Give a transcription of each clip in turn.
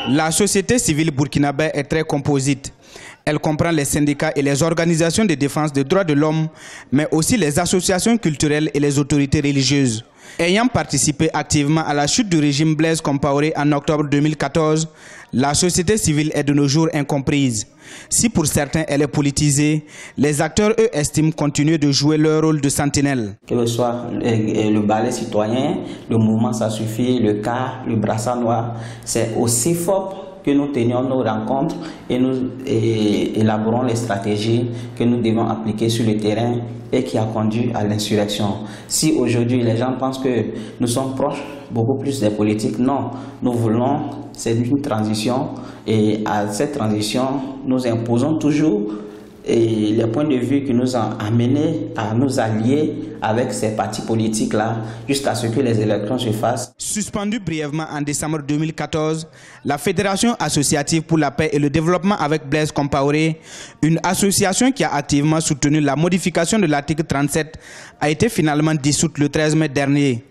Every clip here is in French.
La société civile burkinabé est très composite. Elle comprend les syndicats et les organisations de défense des droits de l'homme, mais aussi les associations culturelles et les autorités religieuses. Ayant participé activement à la chute du régime Blaise Compaoré en octobre 2014, la société civile est de nos jours incomprise. Si pour certains elle est politisée, les acteurs, eux, estiment continuer de jouer leur rôle de sentinelle. Que ce soit le ballet citoyen, le mouvement Ça Suffit, le CAR, le Brassard Noir, c'est au CIFOP que nous tenions nos rencontres et nous élaborons les stratégies que nous devons appliquer sur le terrain et qui a conduit à l'insurrection. Si aujourd'hui les gens pensent que nous sommes proches beaucoup plus des politiques, non, nous voulons, c'est une transition et à cette transition, nous imposons toujours les points de vue qui nous ont amenés à nous allier avec ces partis politiques-là jusqu'à ce que les élections se fassent. Suspendue brièvement en décembre 2014, la Fédération associative pour la paix et le développement avec Blaise Compaoré, une association qui a activement soutenu la modification de l'article 37, a été finalement dissoute le 13 mai dernier.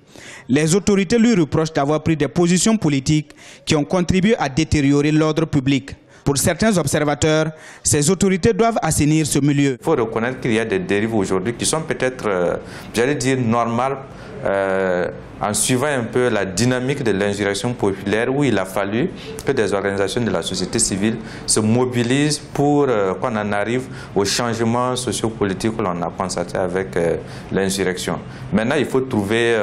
Les autorités lui reprochent d'avoir pris des positions politiques qui ont contribué à détériorer l'ordre public. Pour certains observateurs, ces autorités doivent assainir ce milieu. Il faut reconnaître qu'il y a des dérives aujourd'hui qui sont peut-être, j'allais dire, normales en suivant un peu la dynamique de l'insurrection populaire où il a fallu que des organisations de la société civile se mobilisent pour qu'on en arrive au changement sociopolitique que l'on a constaté avec l'insurrection. Maintenant, il faut trouver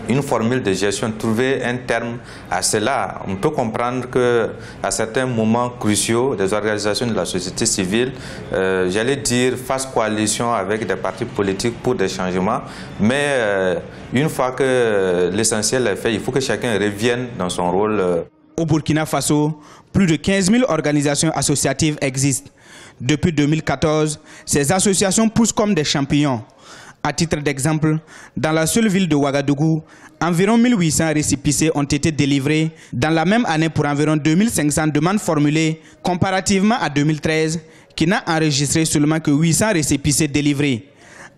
une formule de gestion, trouver un terme à cela. On peut comprendre qu'à certains moments cruciaux, des organisations de la société civile, j'allais dire, fassent coalition avec des partis politiques pour des changements, mais une fois que l'essentiel est fait, il faut que chacun revienne dans son rôle. Au Burkina Faso, plus de 15 000 organisations associatives existent. Depuis 2014, ces associations poussent comme des champignons. À titre d'exemple, dans la seule ville de Ouagadougou, environ 1800 récépissés ont été délivrés dans la même année pour environ 2500 demandes formulées, comparativement à 2013, qui n'a enregistré seulement que 800 récépissés délivrés.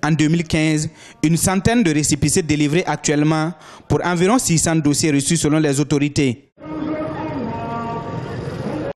En 2015, une centaine de récépissés délivrés actuellement pour environ 600 dossiers reçus selon les autorités.